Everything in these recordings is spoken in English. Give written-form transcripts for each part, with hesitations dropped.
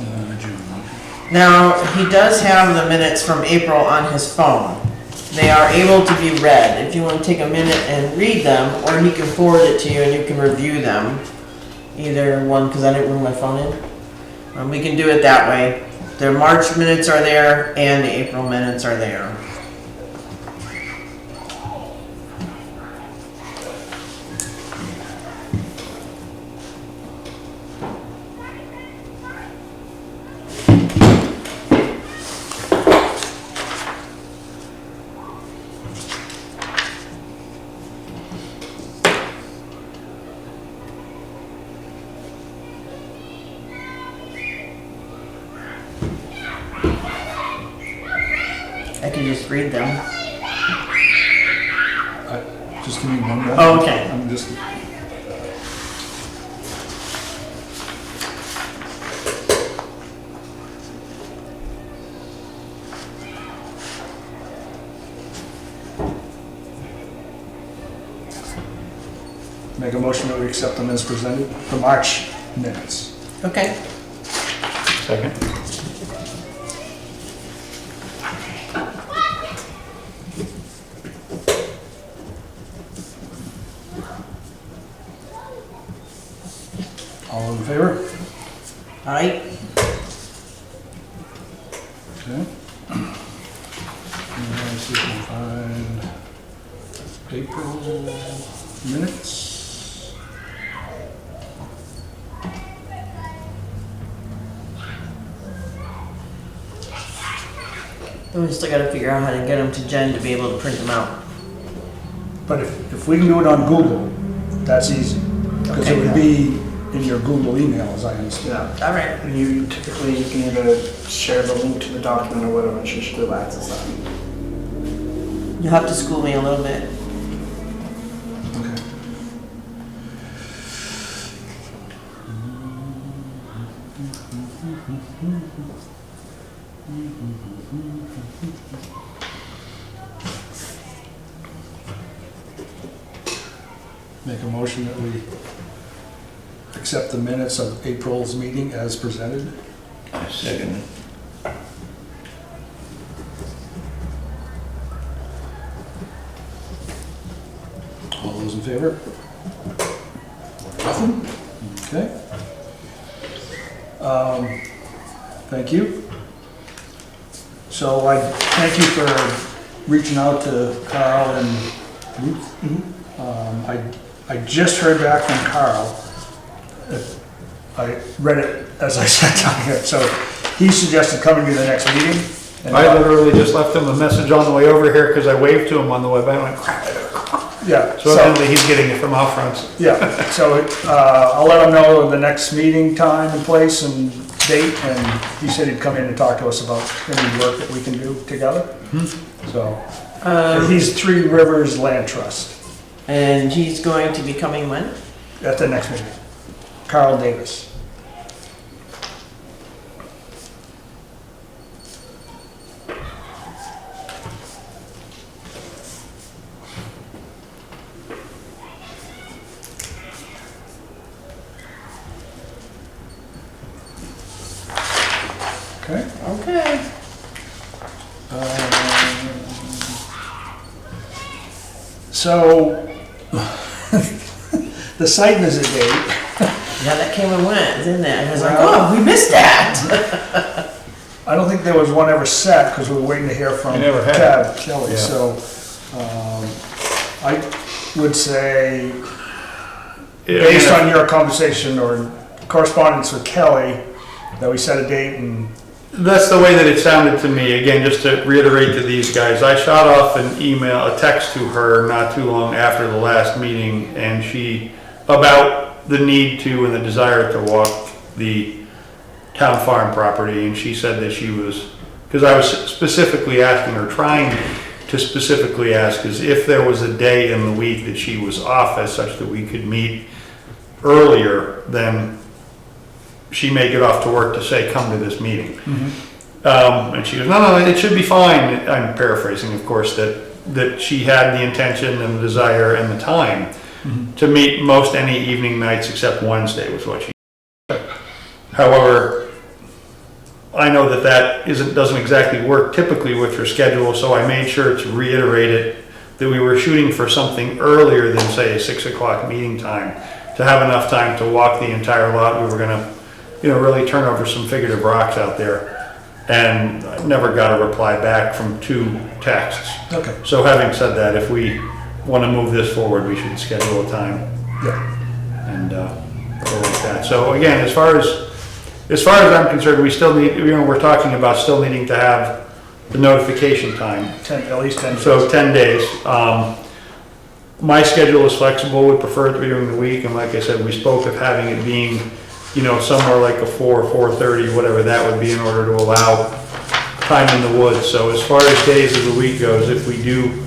June. Now, he does have the minutes from April on his phone. They are able to be read. If you want to take a minute and read them, or he can forward it to you and you can review them. Either one, because I didn't bring my phone in. We can do it that way. The March minutes are there and the April minutes are there. I can just read them. Just give me one minute. Oh, okay. I'm just. Make a motion that we accept them as presented, the March minutes. Okay. Second. All in favor? All right. Okay. And let's see if we can find April minutes. Then we still got to figure out how to get them to Jen to be able to print them out. But if we can do it on Google, that's easy. Because Okay. it would be in your Google email, as I understand. Yeah, All right. and you typically, you can either share the link to the document or whatever, and she should be able to access that. You'll have to school me a little bit. Okay. Make a motion that we accept the minutes of April's meeting as presented. I second it. All those in favor? Nothing? Okay. Thank you. So I thank you for reaching out to Carl and Ruth. I just heard back from Carl. I read it as I sat down here. So he suggested coming to the next meeting. And I literally just left him a message on the way over here because I waved to him on the way back. I went, yeah. so evidently he's getting it from out front. Yeah, so I'll let him know the next meeting time and place and date, and he said he'd come in and talk to us about any work that we can do together. So, he's Three Rivers Land Trust And he's going to be coming when? at the next meeting. Carl Davis. Okay. Okay. So, the site visit date, Yeah, that came and went, didn't it? I was like, oh, we missed that. I don't think there was one ever set, because we were waiting to hear from We never had. Tab Kelly, Yeah. so, I would say, based on your conversation or correspondence with Kelly, that we set a date and, That's the way that it sounded to me. Again, just to reiterate to these guys, I shot off an email, a text to her not too long after the last meeting, and she, about the need to and the desire to walk the town farm property, and she said that she was, because I was specifically asking her, trying to specifically ask, is if there was a day in the week that she was off as such that we could meet earlier than she may get off to work to say, come to this meeting. And she goes, no, it should be fine. I'm paraphrasing, of course, that she had the intention and the desire and the time to meet most any evening nights except Wednesday was what she said. However, I know that doesn't exactly work typically with your schedule, so I made sure to reiterate it, that we were shooting for something earlier than, say, a 6 o'clock meeting time, to have enough time to walk the entire lot. We were gonna, really turn over some figurative rocks out there. And I never got a reply back from 2 texts. Okay, So having said that, if we want to move this forward, we should schedule a time yeah, and go like that. So again, as far as I'm concerned, we still need, we're talking about still needing to have the notification time. at least 10 days. So 10 days. My schedule is flexible, we prefer it to be during the week, and like I said, we spoke of having it being, somewhere like a 4:30, whatever that would be, in order to allow time in the woods. So as far as days of the week goes, if we do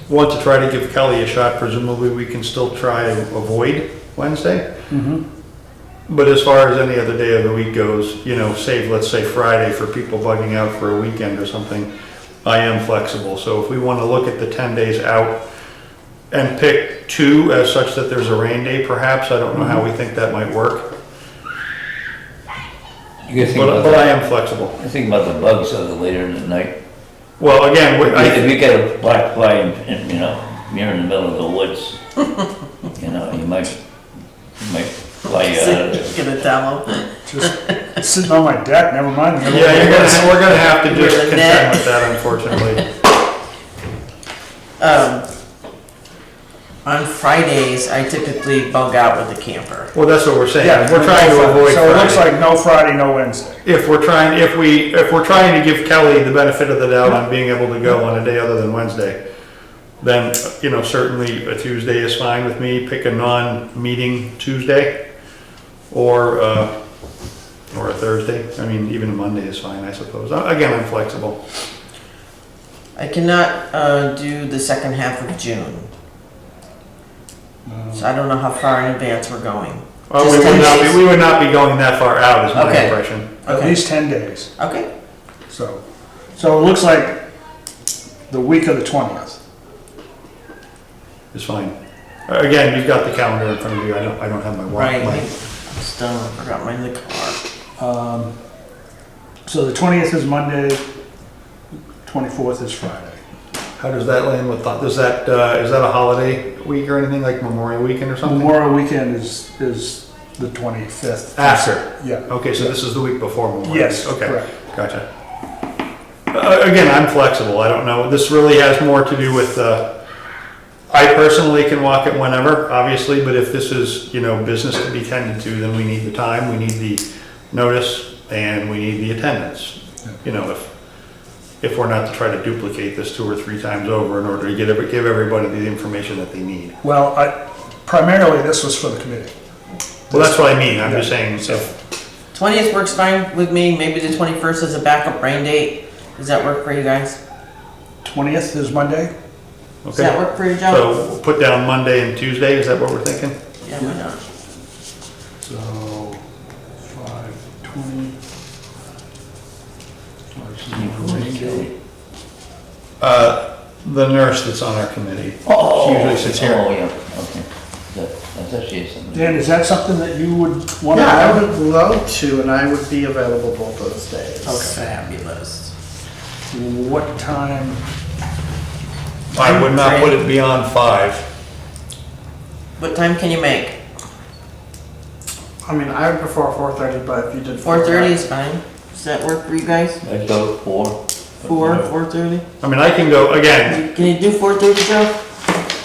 want to try to give Kelly a shot, presumably we can still try to avoid Wednesday. But as far as any other day of the week goes, save, let's say Friday for people bugging out for a weekend or something, I am flexible. So if we want to look at the 10 days out and pick 2 as such that there's a rain day perhaps, I don't know how we think that might work. You gotta think But about I that. am flexible. I think about the bugs later in the night. Well, again, If you get a black fly and, you're in the middle of the woods, you might fly you out of there. Gonna tell them. Just sitting on my deck, never mind. yeah, we're gonna have to You're just the contend net. with that, unfortunately. On Fridays, I typically bug out with the camper. Well, that's what we're saying. Yeah, We're trying to avoid So it looks Friday. like no Friday, no Wednesday. If we're trying to give Kelly the benefit of the doubt on being able to go on a day other than Wednesday, then, certainly a Tuesday is fine with me. Pick a non-meeting Tuesday or a Thursday. I mean, even a Monday is fine, I suppose. Again, I'm flexible. I cannot do the second half of June. So I don't know how far in advance we're going. We Just 10 days? would not be going that far out, is my Okay. impression. At Okay. least 10 days. Okay. So it looks like the week of the 20th. It's fine. Again, you've got the calendar in front of you. I don't have my watch. Right. Still, I forgot mine in the car. So the 20th is Monday, 24th is Friday. How does that land with, is that a holiday week or anything, like Memorial Weekend or something? Memorial Weekend is the 25th. After? Yeah. Okay, so this is the week before Memorial. Yes, Okay, correct. gotcha. Again, I'm flexible. I don't know. This really has more to do with, I personally can walk it whenever, obviously, but if this is, business to be tended to, then we need the time, we need the notice, and we need the attendance. If we're not to try to duplicate this 2 or 3 times over in order to give everybody the information that they need. Well, primarily this was for the committee. Well, that's what I mean. I'm just saying, So- 20th works fine with me. Maybe the 21st is a backup rain date. Does that work for you guys? 20th is Monday? Does that okay? work for you, Joe? So we'll put down Monday and Tuesday, is that what we're thinking? Yeah, why not? So 5:20. The nurse that's on our committee. Oh, She usually sits here. Oh, yeah, okay. I thought she had something. Dan, is that something that you would want to Yeah, I have? would love to, and I would be available both those days. Fabulous. What time? I would not put it beyond 5. What time can you make? I mean, I would prefer 4:30, but if you did 4:30 is fine. Does that work for you guys? I'd go 4. 4:30? I mean, I can go, again, Can you do 4:30, Joe?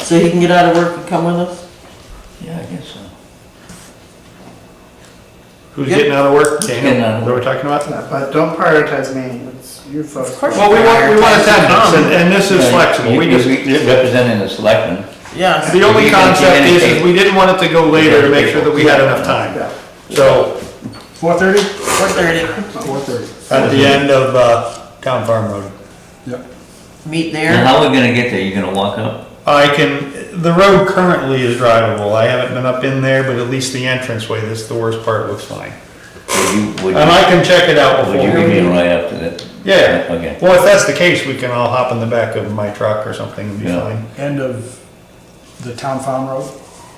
So he can get out of work and come with us? Yeah, I guess so. who's Yep. getting out of work? Getting Daniel, out of is that what we're talking about? Yeah, but don't prioritize me, it's you folks. Of course. Well, we want attendance, and this is flexible. We just, You're representing the selectmen. Yes. the only You can concept is communicate. we didn't want it to go later to make sure that we had enough time. Yeah. So, 4:30? 4:30. 4:30. at the end of Town Farm Road. Yep. Meet Now, there. how are we gonna get there? You gonna walk up? The road currently is drivable. I haven't been up in there, but at least the entranceway, that's the worst part, looks fine. Would And I can check it out you before give me a we... ride after that? Yeah. Okay. Well, if that's the case, we can all hop in the back of my truck or something and be Yeah. fine. End of the Town Farm Road?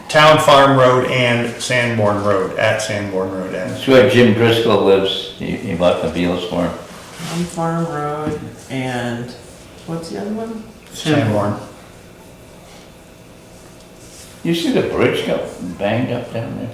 Town Farm Road and Sanborn Road, at Sanborn Road end. That's where Jim Driscoll lives. You bought the Beals for him? On Farm Road and, what's the other one? Sanborn. You see the bridge got banged up down there?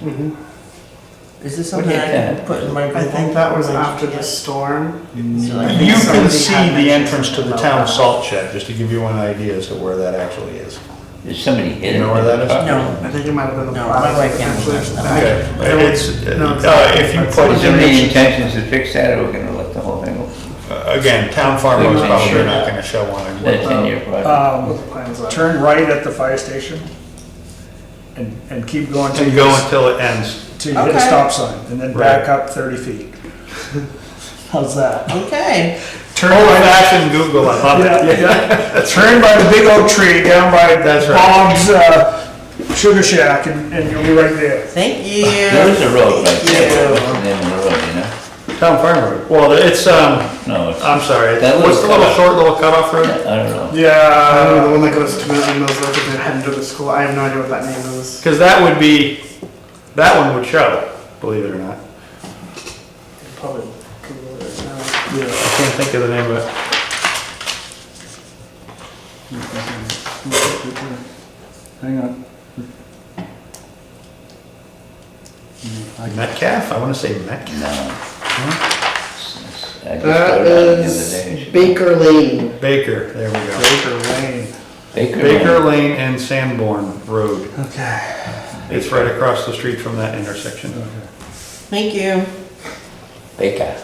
Is this What something is I can that? put in my? I think that was after the storm. So You like- can Somebody see had the mentioned entrance to the about town that. salt shed, just to give you one idea as to where that actually is. Did somebody hit it? You know where that is? No. I think it might have been the No, plow. my wife can't Actually, remember I- Okay, it's, No, it's if you not. put Was there any in, intentions to fix that, or we're gonna let the whole thing go? again, town farm We road's make probably sure not that- gonna show on That it. 10-year project? What the plans are. Turn right at the fire station and keep going till And you go until it ends. till you hit a Okay. stop sign, and then Right. back up 30 feet. How's that? Okay, Turn Old right, fashioned Google, I love yeah, it. yeah. Turn by the big oak tree down by That's right. Bob's Sugar Shack, and you'll be right there. thank you. There is a road right there, you. what's the name of the road, you know? Town farm road. Well, it's, No, it's, I'm sorry, That what's the little little short little cutoff road? I don't know. I don't know, the Yeah, one that goes to Milton Mills Road, they're heading to the school. I have no idea what that name is. Cause that would be, that one would show, believe it or not. Probably Google it now. I can't think of the name of it. hang on. Metcalf? I wanna say Metcalf. No. I just That rode on the other is day. Baker Lane. Baker, there we go. Baker Lane. Baker Lane and Sanborn Road. Okay. It's right across the street from that intersection. Thank you. Baker,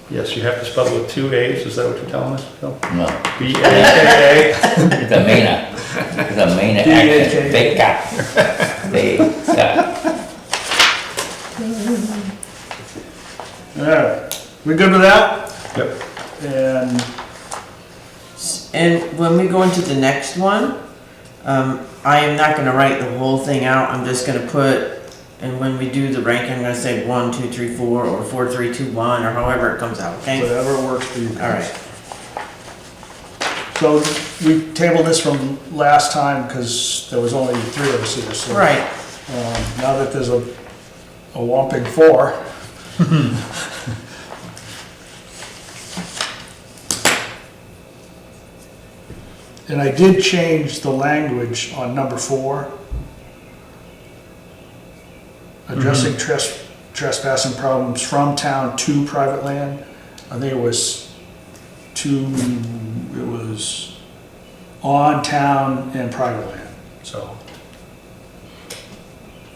Yes, you have to spell it with 2 A's, is that what you're telling us, Phil? no, B-A-K-A? the Maina, the Maina accent, Baker. Baker. Alright, we good with that? Yep. And And when we go into the next one, I am not gonna write the whole thing out, I'm just gonna put, and when we do the ranking, I'm gonna say 1, 2, 3, 4, or 4, 3, 2, 1, or however it comes out, okay? whatever works for you. Alright, So we tabled this from last time because there was only 3 of us here, so. right, Now that there's a whopping 4. And I did change the language on number 4. Addressing trespassing problems from town to private land. I think it was on town and private land, so.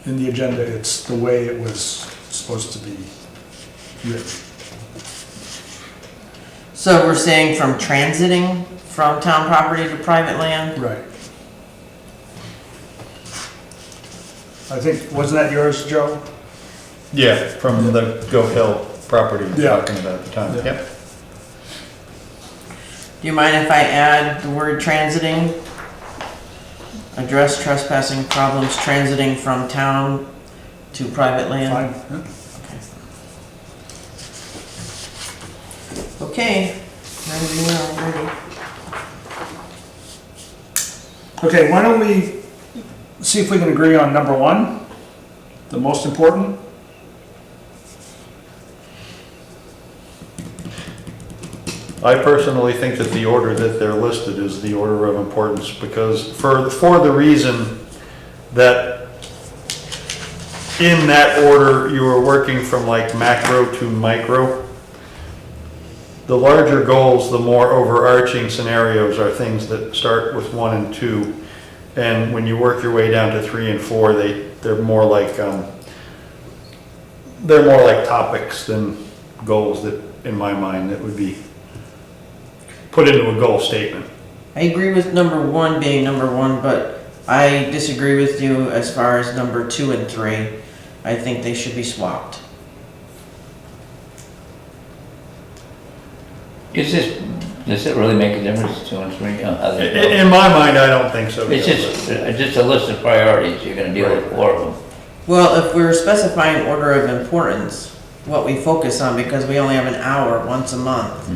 In the agenda, it's the way it was supposed to be written. so we're saying from transiting from town property to private land? Right. I think, wasn't that yours, Joe? Yeah, from the Goat Hill property we're Yeah. talking about at the time, Yeah. yep. Do you mind if I add the word transiting? Address trespassing problems transiting from town to private land? Fine. Yeah. Okay, ready. Okay, why don't we see if we can agree on number 1, the most important? I personally think that the order that they're listed is the order of importance, because for the reason that in that order, you are working from like macro to micro. The larger goals, the more overarching scenarios are things that start with 1 and 2. And when you work your way down to 3 and 4, they're more like topics than goals that, in my mind, that would be put into a goal statement. I agree with number 1 being number 1, but I disagree with you as far as number 2 and 3. I think they should be swapped. Does it really make a difference, 2 and 3, how they go? In my mind, I don't think so. It's just a list of priorities, you're gonna deal with 4 of them. Well, if we're specifying order of importance, what we focus on, because we only have an hour once a month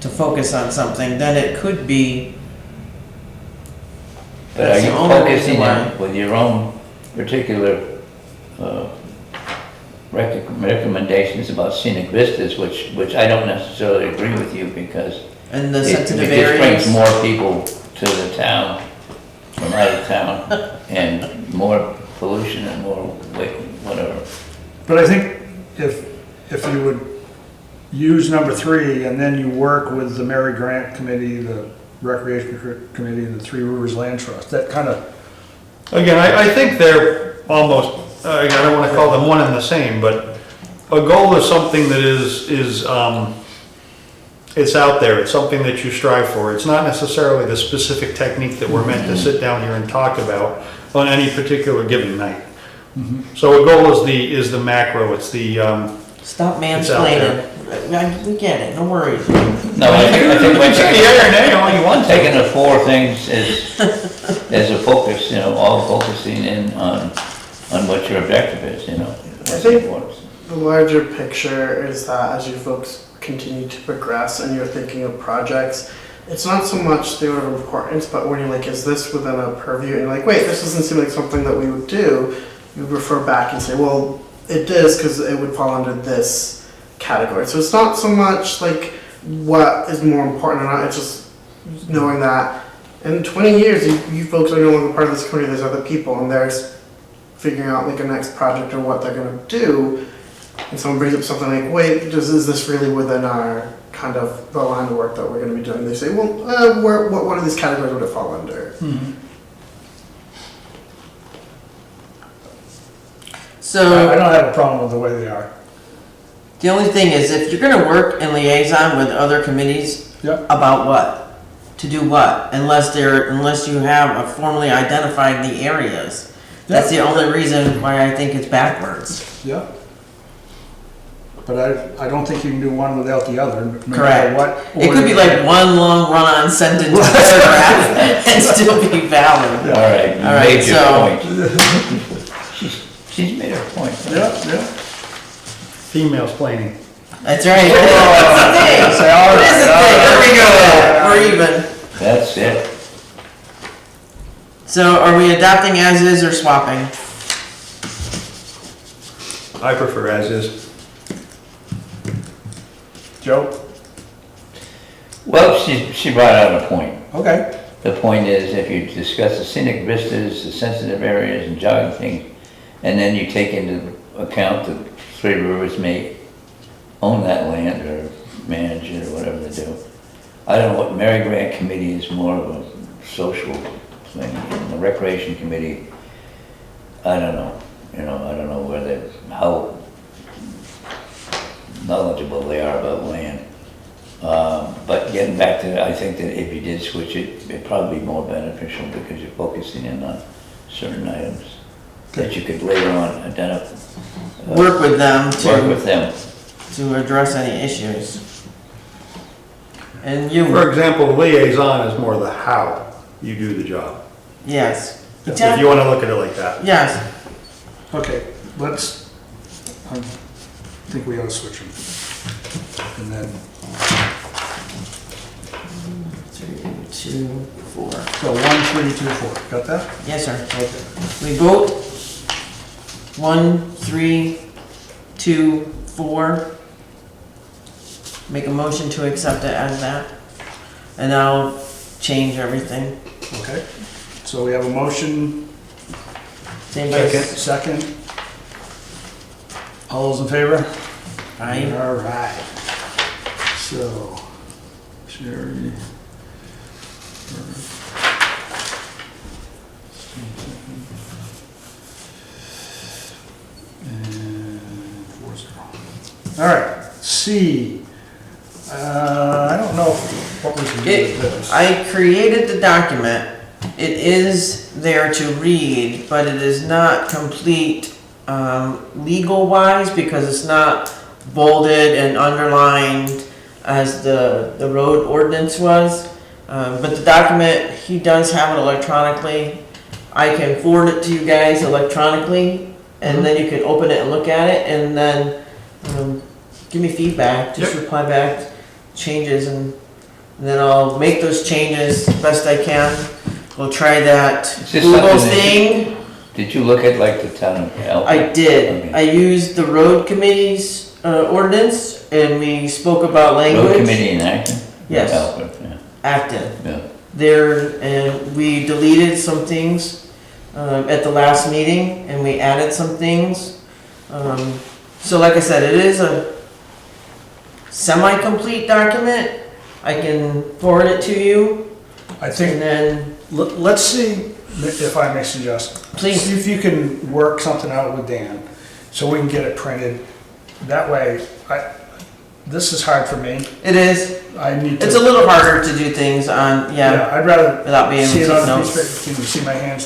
to focus on something, then it could be, But are That's you the only reason focusing why. on with your own particular recommendations about scenic vistas, which I don't necessarily agree with you because And the it sensitive just brings areas. more people to the town from out of town and more pollution and more whatever. But I think if you would use number 3 and then you work with the Mary Grant Committee, the Recreation Committee, and the Three Rivers Land Trust, that kind of, Again, I think they're almost, I don't wanna call them one and the same, but a goal is something that is, it's out there, it's something that you strive for. It's not necessarily the specific technique that we're meant to sit down here and talk about on any particular given night. So a goal is the macro, it's the, Stop It's out there. mansplaining. We get it, no worries. No, I think we're yeah or nay, all you want. taking the 4 things as a focus, all focusing in on what your objective is, I think the larger picture is that as you folks continue to progress and you're thinking of projects, it's not so much the order of importance, but when you're like, is this within a purview? And you're like, wait, this doesn't seem like something that we would do. You refer back and say, well, it is because it would fall under this category. So it's not so much like what is more important or not, it's just knowing that in 20 years, you folks are no longer part of this community, there's other people and they're figuring out like a next project or what they're gonna do. And someone brings up something like, wait, is this really within our kind of the line of work that we're gonna be doing? They say, well, what of these categories would it fall under? So. I don't have a problem with the way they are. The only thing is, if you're gonna work in liaison with other committees, Yep. about what? To do what? Unless you have formally identified the areas. That's the only reason why I think it's backwards. Yeah. But I don't think you can do one without the other. no matter Correct. what It could be order. like one long run-on sentence paragraph and still be valid. All right, you All right, made your so- point. She's made her point. Yeah, yeah. Females planning. That's right. That's the thing. Say, all It is the right, thing. all There we right. go. We're even. That's it. So are we adopting as is or swapping? I prefer as is. Joe? Well, she brought out a point. Okay. The point is, if you discuss the scenic vistas, the sensitive areas and jogging things, and then you take into account that Three Rivers may own that land or manage it or whatever they do. I don't know what Mary Grant Committee is more of a social thing, and the Recreation Committee, I don't know. I don't know how knowledgeable they are about land. But getting back to, I think that if you did switch it, it'd probably be more beneficial because you're focusing in on certain items that you could later on identify. Work with them Work with them. to address any issues. And you, For example, liaison is more the how you do the job. yes. If you wanna look at it like that. Yes. Okay, I think we ought to switch them. And then, 3, 2, 4. so 1, 3, 2, 4. Got that? Yes, sir. Okay. We vote 1, 3, 2, 4. Make a motion to accept it as that. And I'll change everything. Okay. So we have a motion, Same by second. All those in favor? Aye. All right. So, Sherry. And 4-0. All right, C. I don't know what we can do with this. I created the document. It is there to read, but it is not complete legal wise because it's not bolded and underlined as the road ordinance was. But the document, he does have it electronically. I can forward it to you guys electronically and then you can open it and look at it and then give me feedback. Just Yep. reply back changes and then I'll make those changes best I can. We'll try that Is this Google something that thing. Did you look at like the town of Alpena? I did. Okay. I used the road committee's ordinance, and we spoke about language. Road committee in Acton? Yes. Alpena, yeah, Acton. yeah. There, and we deleted some things at the last meeting, and we added some things. So like I said, it is a semi-complete document. I can forward it to you, I and think, then, let's see, if I may suggest. Please. See if you can work something out with Dan, so we can get it printed. That way, this is hard for me. it is, I need to. it's a little harder to do things on, yeah, I'd rather without being able see to it take on a piece of notes. paper. Can you see my hands?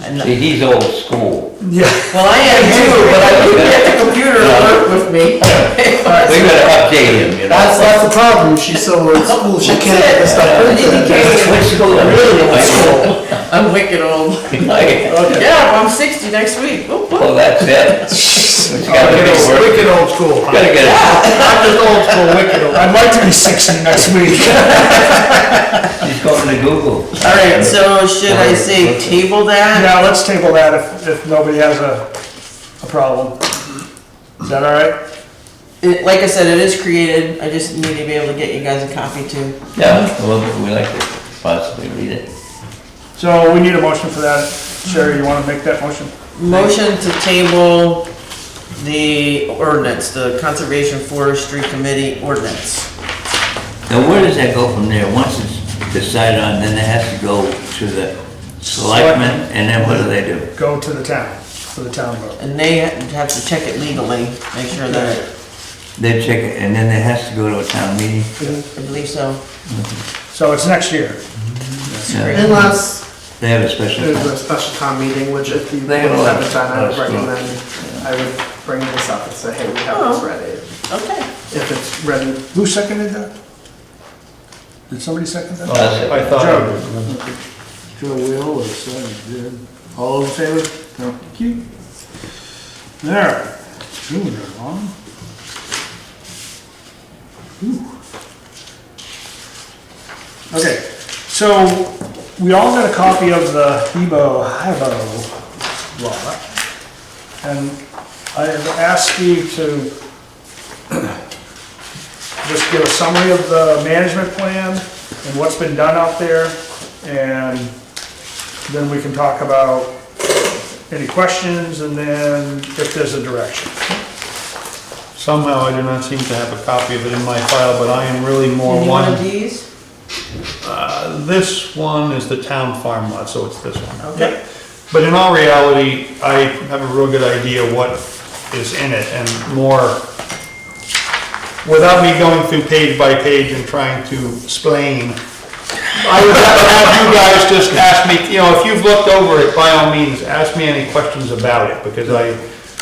And- See, he's old school. Yeah. Well, I am too, but I couldn't get the computer to work with me. We gotta update him, you know? That's the problem, she's so old school, she can't get this stuff I printed. educated. Which school? Really old school. I'm wicked old. Okay. Yeah, I'm 60 next week. Whoop, whoop. Well, that's it. It's gotta be work. Wicked old school, huh? Gotta get it. Not just old school, wicked old. I'd like to be 60 next week. He's going to Google. All right, so should I say table that? Now, let's table that if nobody has a problem. Is that all right? Like I said, it is created. I just need to be able to get you guys a copy too. Yeah, well, we like to possibly read it. So we need a motion for that. Sherry, you want to make that motion? Motion to table the ordinance, the Conservation Forestry Committee ordinance. Now, where does that go from there? Once it's decided on, then it has to go to the selectmen, and then what do they do? Go to the town, for the town vote. And they have to check it legally, make sure that, They check it, and then it has to go to a town meeting? I believe so. So it's next year. Yeah. Unless They have a special. there's a special town meeting, which if you They have a lot haven't done, I would of recommend, I would bring this up and say, hey, we have this Oh. ready. Okay. If it's ready, Who seconded that? Did somebody second that? That's it. I thought. Joe will, or did. All in favor? Thank you. There, moving right along. Okay, so we all got a copy of the Hebo lot. And I have asked you to just give a summary of the management plan and what's been done out there. And then we can talk about any questions and then if there's a direction. Somehow I do not seem to have a copy of it in my file, but I am really more Any one of one. these? This one is the town farm lot, so it's this one. Okay. But in all reality, I have a real good idea what is in it and more, without me going through page by page and trying to explain. I would rather have you guys just ask me, you know, if you've looked over it, by all means, ask me any questions about it, because I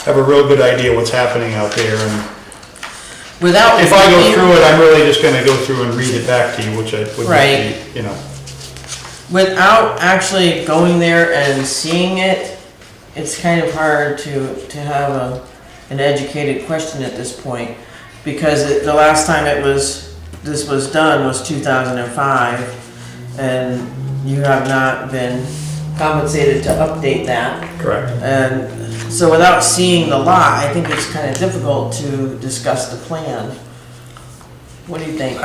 have a real good idea what's happening out there. And Without. if I go reviewing- through it, I'm really just gonna go through and read it back to you, which I would Right. be, you know. Without actually going there and seeing it, it's kind of hard to have an educated question at this point. Because the last time this was done was 2005, and you have not been compensated to update that. Correct. And so without seeing the lot, I think it's kind of difficult to discuss the plan. What do you think?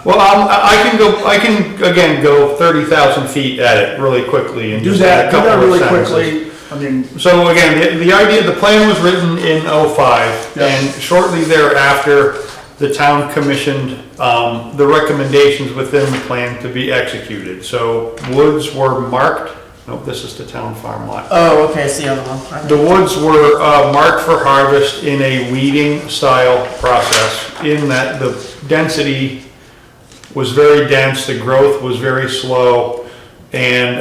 Well, I can again go 30,000 feet at it really quickly and Do just that, add a do couple that of really sentences. quickly. I mean, So again, the idea, the plan was written in '05, Yeah. and shortly thereafter, the town commissioned the recommendations within the plan to be executed. So woods were marked, no, this is the town farm lot. Oh, okay, it's the other one. The woods were marked for harvest in a weeding style process, in that the density was very dense, the growth was very slow, and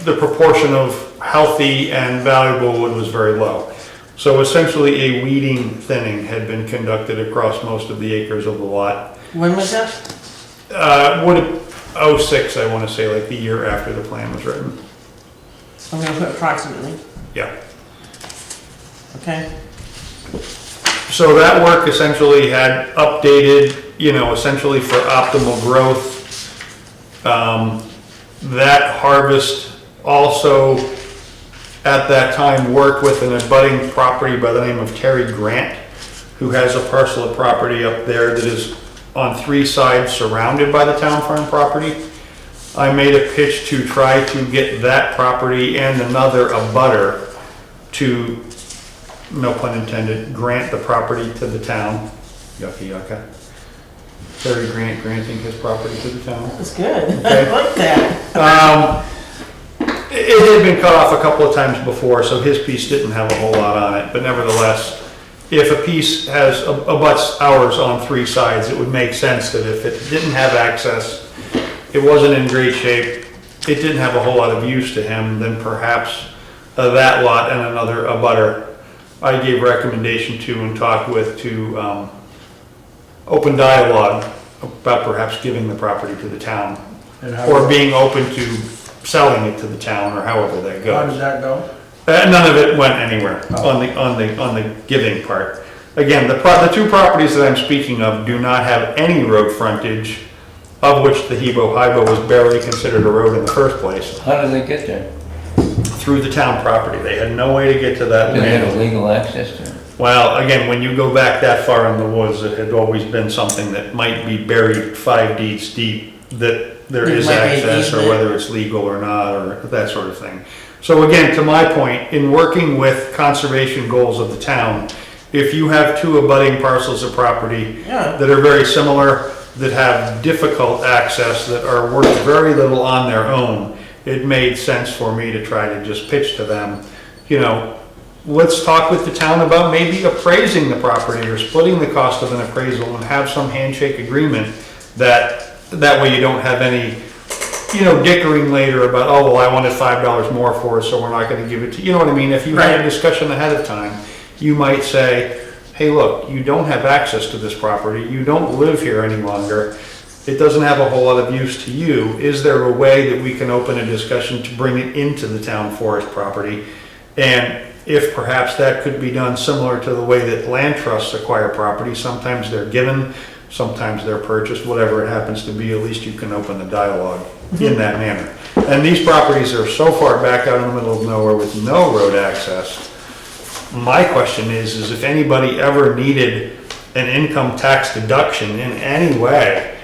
the proportion of healthy and valuable wood was very low. So essentially a weeding thinning had been conducted across most of the acres of the lot. When was that? Would 06, I want to say, like the year after the plan was written. I'm gonna put approximately, Yeah. okay? So that work essentially had updated, you know, essentially for optimal growth. That harvest also at that time worked with an abutting property by the name of Terry Grant, who has a parcel of property up there that is on 3 sides surrounded by the town farm property. I made a pitch to try to get that property and another abutter to, no pun intended, grant the property to the town. Yucca yucca. Terry Grant granting his property to the town. That's good. Okay. I like that. It had been cut off a couple of times before, so his piece didn't have a whole lot on it, but nevertheless, if a piece has, abuts ours on 3 sides, it would make sense that if it didn't have access, it wasn't in great shape, it didn't have a whole lot of use to him, then perhaps that lot and another abutter, I gave recommendation to and talked with to open dialogue about perhaps giving the property to the town, And how- or being open to selling it to the town, or however that How did goes. that go? None of it went anywhere on the giving part. Again, the 2 properties that I'm speaking of do not have any road frontage, of which the Hebo-Hibo was barely considered a road in the first place, How did they get there? through the town property. They had no way to get to that Do they have land. legal access to it? Well, again, when you go back that far in the woods, it had always been something that might be buried 5 deeds deep, that there It is might be an access, or easement. whether it's legal or not, or that sort of thing. So again, to my point, in working with conservation goals of the town, if you have 2 abutting parcels of property Yeah. that are very similar, that have difficult access, that are worth very little on their own, it made sense for me to try to just pitch to them, you know, let's talk with the town about maybe appraising the property or splitting the cost of an appraisal and have some handshake agreement that way you don't have any, you know, dickering later about, oh, well, I wanted $5 more for it, so we're not gonna give it to, you know what I mean? If you had a Right. discussion ahead of time, you might say, hey, look, you don't have access to this property, you don't live here any longer, it doesn't have a whole lot of use to you, is there a way that we can open a discussion to bring it into the town forest property? And if perhaps that could be done similar to the way that land trusts acquire property, sometimes they're given, sometimes they're purchased, whatever it happens to be, at least you can open the dialogue in that manner. And these properties are so far back out in the middle of nowhere with no road access. My question is if anybody ever needed an income tax deduction in any way,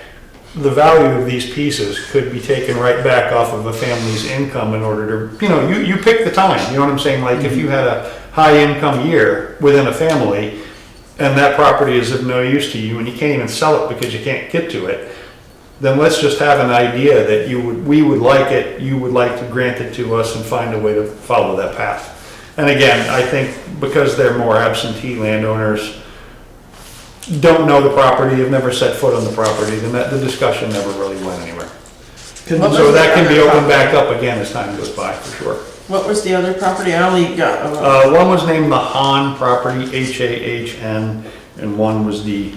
the value of these pieces could be taken right back off of a family's income in order to, you know, you pick the time, you know what I'm saying? Like if you had a high income year within a family and that property is of no use to you and you can't even sell it because you can't get to it, then let's just have an idea that we would like it, you would like to grant it to us and find a way to follow that path. And again, I think because they're more absentee landowners, don't know the property, have never set foot on the property, then the discussion never really went anywhere. So that can be opened back up again as time goes by, for sure. What was the other property? I only got, One was named the Hahn property, H-A-H-N, and one was the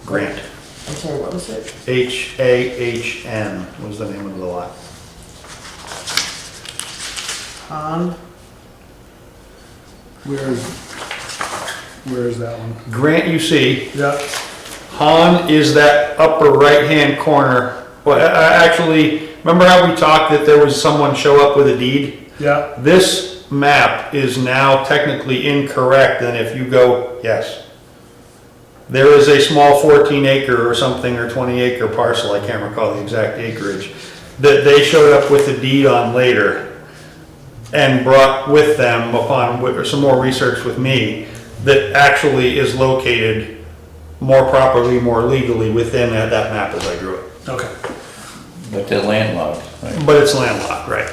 Grant. I'm sorry, what was it? H-A-H-N was the name of the lot. Han? Where is that one? Grant you see, Yeah, Hahn is that upper right-hand corner. Well, actually, remember how we talked that there was someone show up with a deed? yeah, This map is now technically incorrect, and if you go, yes. There is a small 14 acre or something, or 20 acre parcel, I can't recall the exact acreage, that they showed up with a deed on later and brought with them upon some more research with me, that actually is located more properly, more legally within that map as I drew it. okay. But they're landlocked, right? But it's landlocked, right?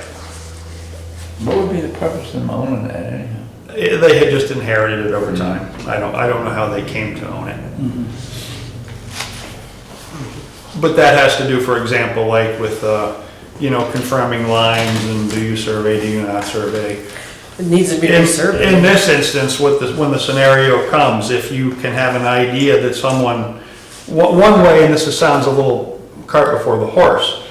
What would be the purpose of them owning that anyhow? They had just inherited it over time. I don't know how they came to own it. But that has to do, for example, like with, you know, confirming lines and do you survey, do you not survey? It needs to be In resurveyed. this instance, when the scenario comes, if you can have an idea that someone, one way, and this sounds a little cart before the horse,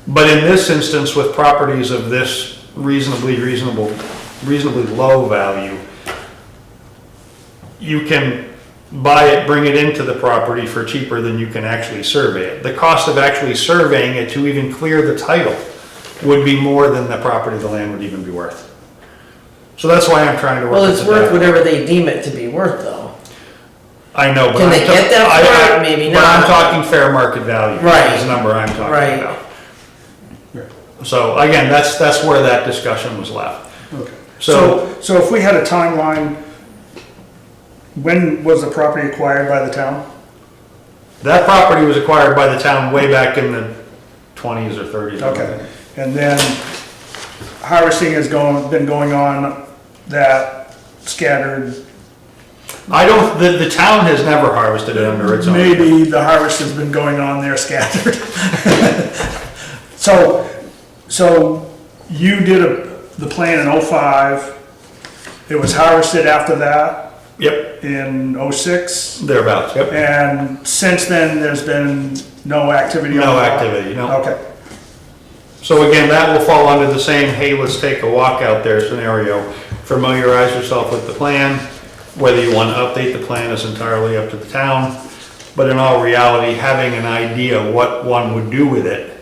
but in this instance with properties of this reasonably low value, you can buy it, bring it into the property for cheaper than you can actually survey it. The cost of actually surveying it to even clear the title would be more than the property the land would even be worth. So that's why I'm trying to work. Well, with it's the worth deck. whatever they deem it to be worth, though. I know, but Can they I'm get that for it? Maybe But I'm not. talking fair market value. Right. Is the number I'm talking Right. about. So again, that's where that discussion was left. Okay. So- So if we had a timeline, when was the property acquired by the town? That property was acquired by the town way back in the 20s or 30s. Okay, and then harvesting has been going on that scattered, The town has never harvested it under its own. maybe the harvest has been going on there scattered. So you did the plan in '05, it was harvested after that Yep, in '06, thereabouts, yep. and since then, there's been no activity on No the lot? activity, no. Okay, So again, that will fall under the same, hey, let's take a walk out there scenario. Familiarize yourself with the plan. Whether you want to update the plan is entirely up to the town. But in all reality, having an idea what one would do with it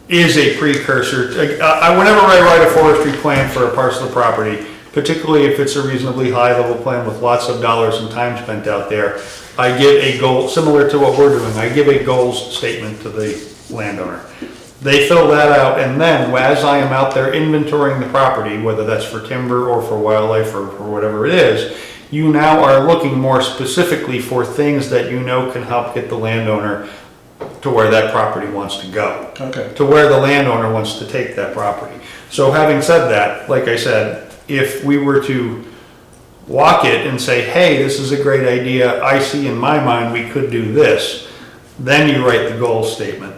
is a precursor. Whenever I write a forestry plan for a parcel of property, particularly if it's a reasonably high-level plan with lots of dollars and time spent out there, I give a goal, similar to what we're doing, I give a goals statement to the landowner. They fill that out, and then as I am out there inventorying the property, whether that's for timber or for wildlife or for whatever it is, you now are looking more specifically for things that you know can help get the landowner to where that property wants to go, okay. to where the landowner wants to take that property. So having said that, like I said, if we were to walk it and say, hey, this is a great idea, I see in my mind we could do this, then you write the goal statement.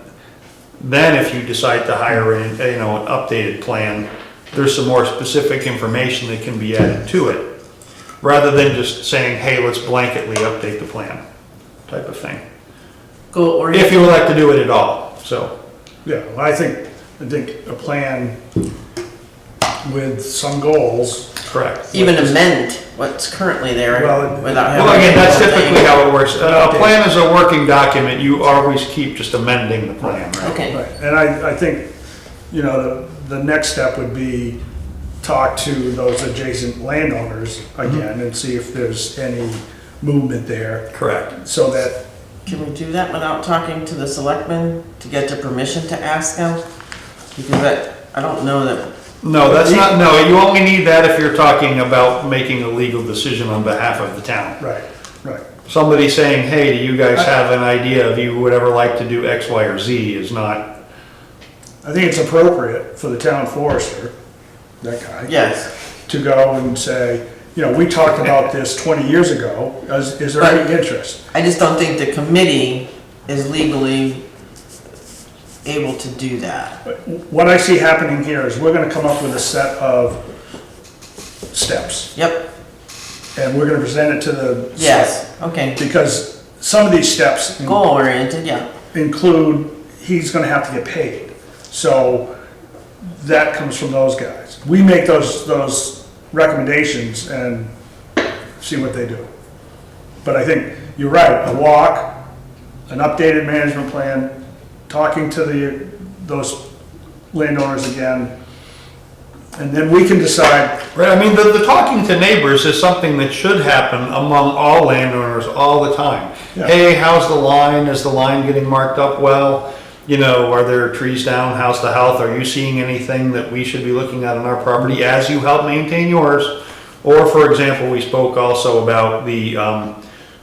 Then if you decide to hire an updated plan, there's some more specific information that can be added to it, rather than just saying, hey, let's blanketly update the plan, type of thing. Goal If oriented. you would like to do it at all, so. Yeah, well, I think a plan with some goals. Correct. Even amend what's currently there Well, without having. Well, again, that's the whole thing. typically how it works. A plan is a working document, you always keep just amending the plan, right? Okay, Right, and I think, the next step would be talk to those adjacent landowners again and see if there's any movement there, Correct. so that, can we do that without talking to the selectmen to get their permission to ask them? Because I don't know that, No, that's not, no, you only need that if you're talking about making a legal decision on behalf of the town. right. Somebody saying, hey, do you guys have an idea of you would ever like to do X, Y, or Z is not, I think it's appropriate for the town forester, that guy. yes. To go and say, we talked about this 20 years ago, is there any interest? I just don't think the committee is legally able to do that. What I see happening here is we're gonna come up with a set of steps, Yep, and we're gonna present it to the. yes, okay. Because some of these steps Goal oriented, yeah. include, he's gonna have to get paid. So that comes from those guys. We make those recommendations and see what they do. But I think you're right, a walk, an updated management plan, talking to those landowners again, and then we can decide, right, I mean, the talking to neighbors is something that should happen among all landowners all the time. Yeah. Hey, how's the line? Is the line getting marked up well? Are there trees down? How's the health? Are you seeing anything that we should be looking at on our property as you help maintain yours? Or, for example, we spoke also about the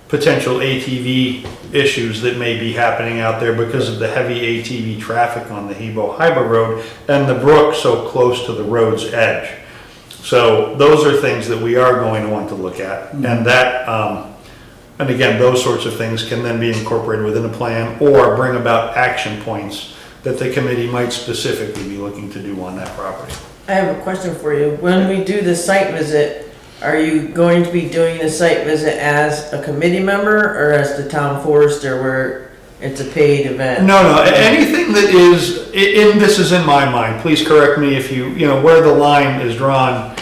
potential ATV issues that may be happening out there because of the heavy ATV traffic on the Hebo-Hyba Road and the brook so close to the road's edge. So those are things that we are going to want to look at, and that, and again, those sorts of things can then be incorporated within a plan or bring about action points that the committee might specifically be looking to do on that property. I have a question for you. When we do the site visit, are you going to be doing the site visit as a committee member or as the town forester where it's a paid event? No, anything that is, this is in my mind, please correct me if where the line is drawn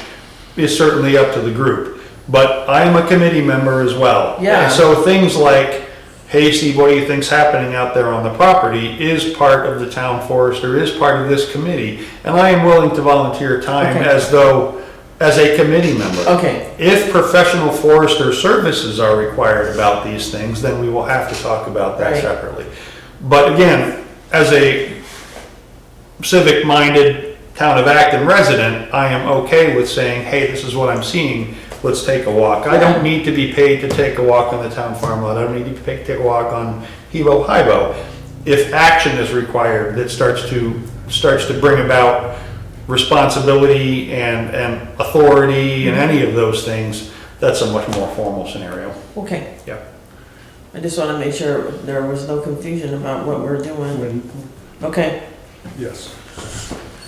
is certainly up to the group. But I am a committee member as well. Yeah. And so things like, hey Steve, what do you think's happening out there on the property is part of the town forester, is part of this committee. And I am willing to volunteer time Okay. as though as a committee member. Okay, If professional forester services are required about these things, then we will have to talk about that Right. separately. But again, as a civic-minded Town of Acton resident, I am okay with saying, hey, this is what I'm seeing, let's take a walk. I don't need to be paid to take a walk on the town farm lot, I don't need to take a walk on Hebo Hibo. If action is required that starts to bring about responsibility and authority and any of those things, that's a much more formal scenario. okay. Yeah. I just wanna make sure there was no confusion about what we're doing. When- Okay, Yes.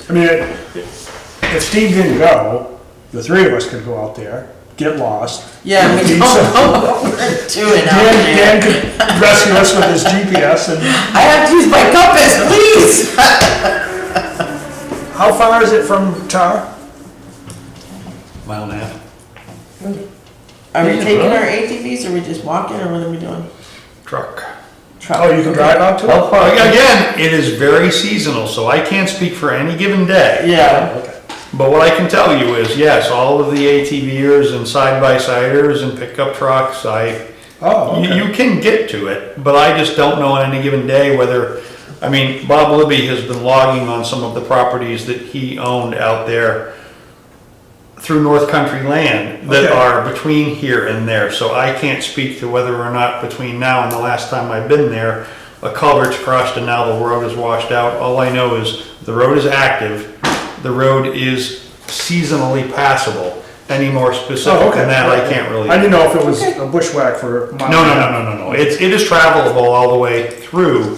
I mean, if Steve didn't go, the three of us could go out there, get lost. yeah, we don't know what we're doing out Dan there. could rescue us with his GPS and I have to use my compass, please! how far is it from Tar? Mile and a half. Are we Yeah, taking really? our ATVs, or are we just walking, or what are we doing? Truck. Truck. Oh, you can drive out to it? How far? Again, it is very seasonal, so I can't speak for any given day. Yeah, Okay. But what I can tell you is, yes, all of the ATVers and side-by-siders and pickup trucks, Oh, you, okay. you can get to it, but I just don't know on any given day whether, I mean, Bob Libby has been logging on some of the properties that he owned out there through North Country land that Okay. are between here and there, so I can't speak to whether or not between now and the last time I've been there, a culvert's crossed and now the road is washed out. All I know is the road is active, the road is seasonally passable. Any more Oh, specific okay. than that, I can't really. I didn't know if it was a bushwhack for. No. It is travelable all the way through.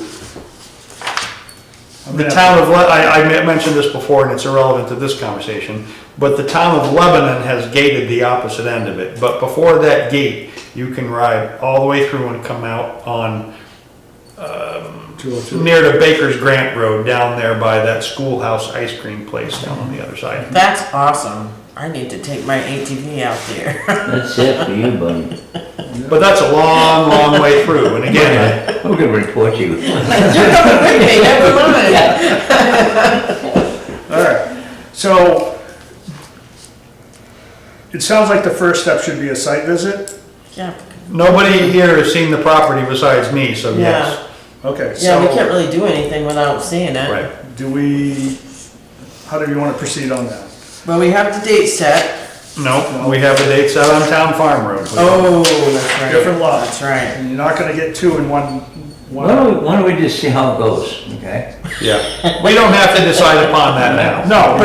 The town of, I mentioned this before and it's irrelevant to this conversation, but the town of Lebanon has gated the opposite end of it. But before that gate, you can ride all the way through and come out on, 202. near to Baker's Grant Road, down there by that schoolhouse ice cream place down on the other side. that's awesome. I need to take my ATV out there. That's it for you, buddy. But that's a long, long way through, and again, Who can report you? You're coming with me, never mind. All right, so it sounds like the first step should be a site visit. Yeah, nobody here has seen the property besides me, so yes. Okay, yeah, we can't so really do anything without seeing it. Right. how do you want to proceed on that? Well, we have the date set. No, we have a date set on Town Farm Road. Oh, that's right. Different lot. That's right. And you're not gonna get two in one. Why don't we just see how it goes, okay? Yeah, we don't have to decide upon that now. No,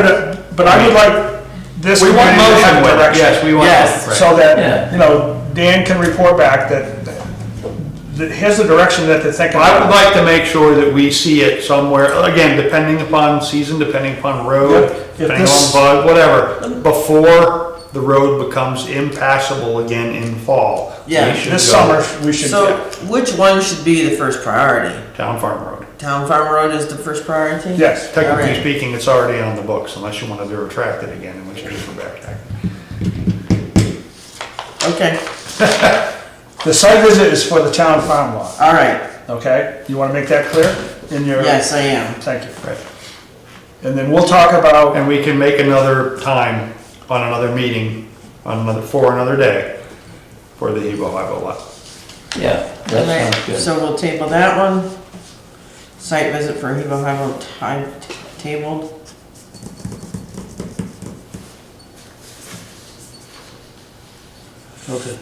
but I would like this. We want committee to have motion with it, direction. yes, we want. Yes. right. So Yeah. that, you know, Dan can report back that here's the direction that they're thinking. I would like to make sure that we see it somewhere, again, depending upon season, depending upon road, Yep. If depending this- on bug, whatever, before the road becomes impassable again in fall. Yeah, we should This go summer, we should So, get, which one should be the first priority? Town Farm Road. Town Farm Road is the first priority? yes. Technically Alright. speaking, it's already on the books, unless you wanted to retract it again, in which case we're back. Okay, The site visit is for the town farm lot, all right. okay? You wanna make that clear in your? Yes, I am. Thank you. Right. And then we'll talk about, And we can make another time on another meeting, for another day, for the Hebo Hibo lot. Yeah, that All right, sounds good. so we'll table that one. Site visit for Hebo Hibo tabled. okay.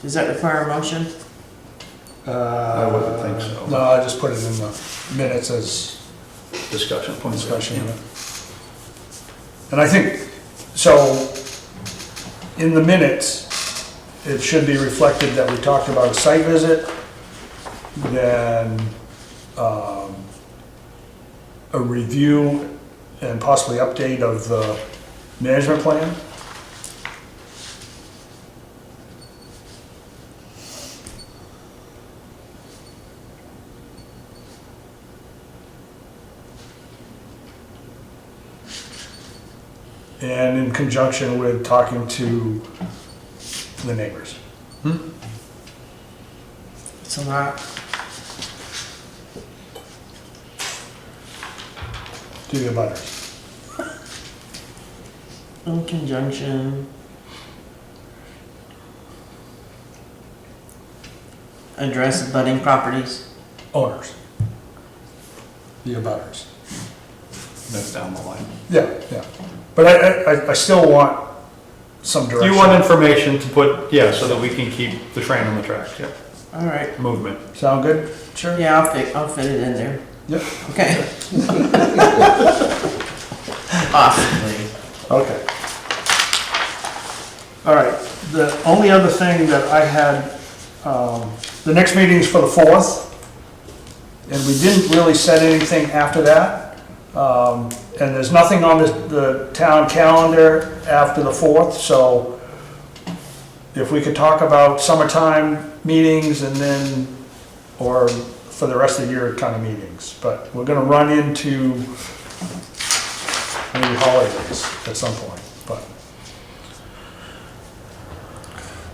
Does that require a motion? I wouldn't think so. No, I just put it in the minutes as Discussion points. discussion. And I think, so, in the minutes, it should be reflected that we talked about a site visit, then, a review and possibly update of the management plan. And in conjunction with talking to the neighbors. It's a lot. to the abutters. In conjunction. Address budding properties. Owners. The abutters. That's down the line. Yeah. But I still want some direction. You want information to put, yeah, so that we can keep the train on the tracks, yeah, All right. movement. Sound good? Sure? Yeah, I'll fit it in there. Yep. Okay. Possibly. Okay. All right, the only other thing that I had, the next meeting's for the 4th, and we didn't really set anything after that. And there's nothing on the town calendar after the 4th, so if we could talk about summertime meetings and then, or for the rest of the year kind of meetings. But we're gonna run into maybe holidays at some point, but.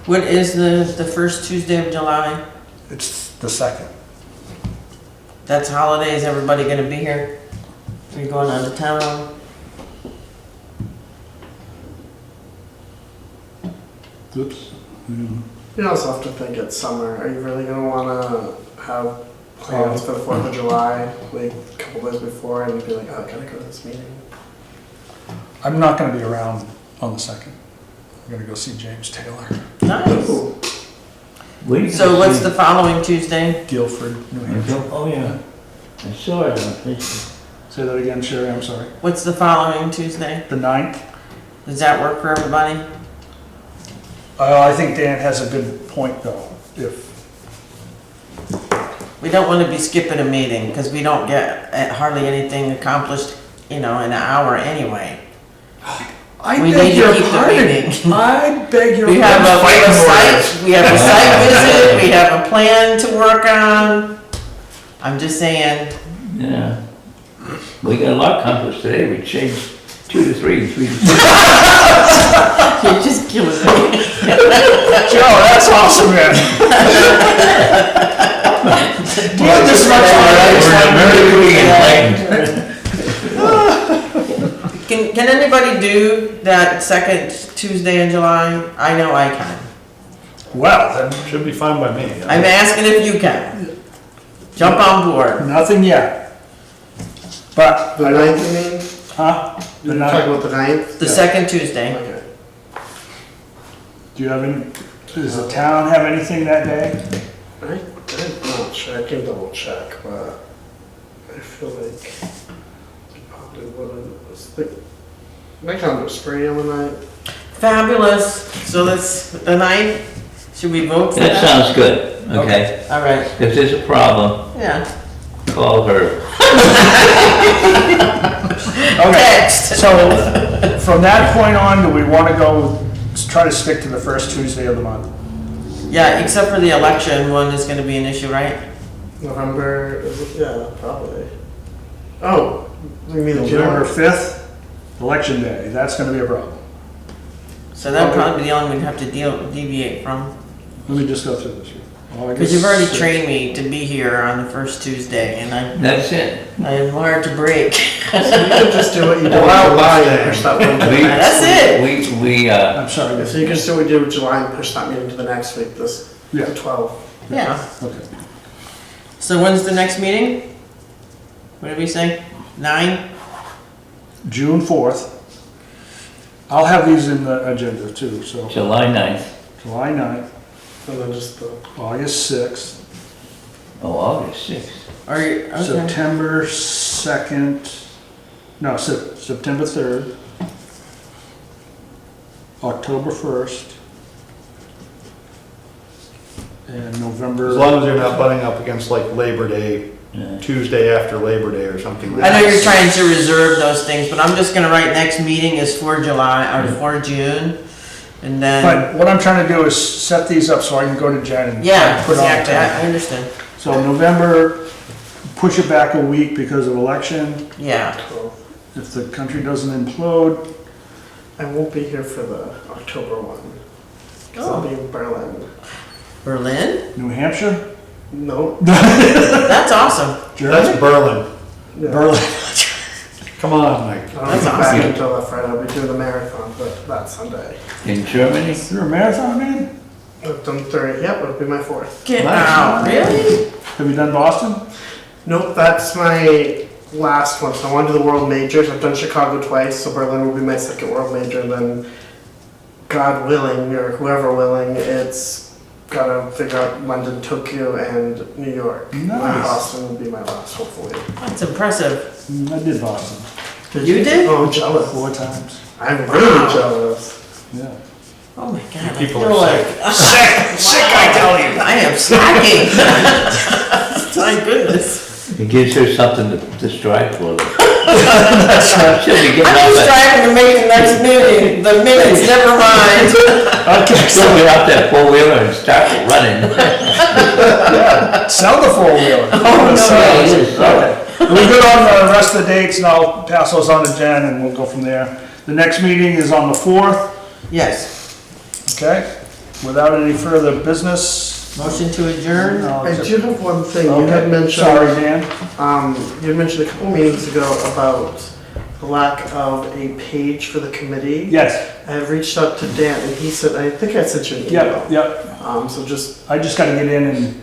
What is the first Tuesday of July? It's the 2nd. That's holidays, everybody gonna be here? Are you going out of town? Oops. You also have to think it's summer. Are you really gonna wanna have plans for the 4th of July, like a couple days before, and be like, oh, I gotta go to this meeting? I'm not gonna be around on the 2nd. I'm gonna go see James Taylor, Nice. Ooh. Where do you So go what's see- the following Tuesday? Guilford, New Hampshire. Oh, yeah. I saw it on Facebook. Say that again, Sherry, I'm sorry. What's the following Tuesday? The 9th? Does that work for everybody? I think Dan has a good point though, if, We don't wanna be skipping a meeting, cause we don't get hardly anything accomplished, in an hour anyway. I We beg need to your keep the pardon. meeting. I beg your We have pardon. we have a site visit, we have a plan to work on. I'm just saying, Yeah. We got a lot accomplished today. We changed 2 to 3 and 3 to 6. you're just killing me. Joe, that's awesome, man. Do you have this much We're very enlightened. Can anybody do that second Tuesday in July? I know I can. Well, then, Should be fine by me. I'm asking if you can. Jump on board. nothing yet. But, The 9th, you mean? huh? The You're talking 9th. about the 9th? The second Tuesday. Okay. Do you have any, does the town have anything that day? I'm not sure, I can double check, but I feel like it probably wouldn't. My calendar's free on the 9th. Fabulous. So that's the 9th. Should we vote for That that? sounds good, okay? All right. If there's a problem, Yeah. call her. Okay, Text. so from that point on, do we want to go, try to stick to the first Tuesday of the month? Yeah, except for the election one is gonna be an issue, right? November, yeah, probably. Oh, you mean the November January? 5th, election day, that's gonna be a problem. So that'd probably be the only one we'd have to deviate from. Let me just go through this. Because you've already trained me to be here on the first Tuesday, and That's it. I'm hard to break. So you could just do what you did with Wow, July wow. and push that one to the We- next. That's it. We, I'm sorry. So you can still do July and push that meeting to the next week, the Yeah, 12th. Yeah. okay. So when's the next meeting? What did we say? 9? June 4th. I'll have these in the agenda too, so July 9th. July 9th, And then just the, August 6th, Oh, August 6th. Are you, okay. September 2nd, no, September 3rd, October 1st, and November. As long as you're not butting up against like Labor Day, Yeah. Tuesday after Labor Day or something like I that. know you're trying to reserve those things, but I'm just gonna write next meeting is for July, or for June, and then, But what I'm trying to do is set these up so I can go to Jen and yeah, put it on the exactly, I table. understand. So November, push it back a week because of election, Yeah, 12th. if the country doesn't implode. I won't be here for the October one. 'Cause I'll be in Berlin. Berlin? New Hampshire? No. That's awesome. Germany? That's Berlin. Yeah. Berlin. Come on, Mike. I don't That's get back awesome. until that Friday. I'll be doing the marathon, but that Sunday. In Germany? You're a marathon man? I've done 30. Yep, it'll be my 4th. Get Nice. out, really? Have you done Boston? Nope, that's my last one. So I want to do the world majors. I've done Chicago twice, so Berlin will be my second world major. And then, God willing, or whoever willing, it's gotta figure out London, Tokyo, and New York. Nice. Boston will be my last, hopefully. That's impressive. I did Boston You did? Oh, I'm jealous. 4 times. I'm really jealous. Yeah. Oh my god, I People feel are like Sick, I tell you. I am slacking. Thank goodness. It gives her something to strive for. She'll be getting I'm off just that, striving to make the next meeting. The minutes, never mind. Okay, she'll get off that four-wheeler and start running. sell the 4-wheeler. Oh, no. Okay. We're good on the rest of the dates, and I'll pass those on to Jen, and we'll go from there. The next meeting is on the 4th, Yes. okay? Without any further business. Motion to adjourn? I'll I accept- do have one thing. You Okay, had mentioned. sorry, Dan. You had mentioned a couple meetings ago about the lack of a page for the committee. Yes, I have reached out to Dan, and he said, I think I sent you an email. yep. So just I just gotta get in and,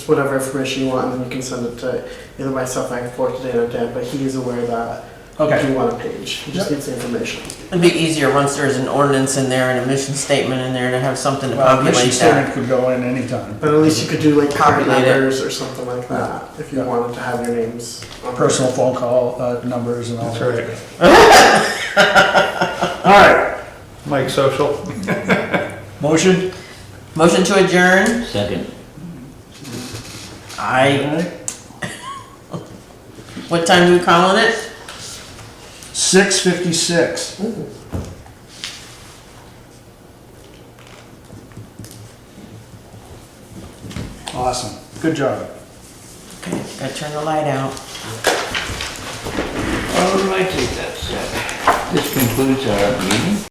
whatever information you want, and then you can send it to either myself, I can forward to Dan or Dan, but he is aware that okay. you want a page. He just Yep. needs the information. It'd be easier once there's an ordinance in there and a mission statement in there to have something to Well, mission populate statement that. could go in anytime. But at least you could do like card Populate it. numbers or something like that, if you Yeah. wanted to have your names on there. Personal phone call, numbers and all That's that. right. All right, Mike Social. motion? Motion to adjourn? Second. I, what time are we calling it? 6:56. Awesome, good job. Okay, gotta turn the light out. All righty, this concludes our meeting.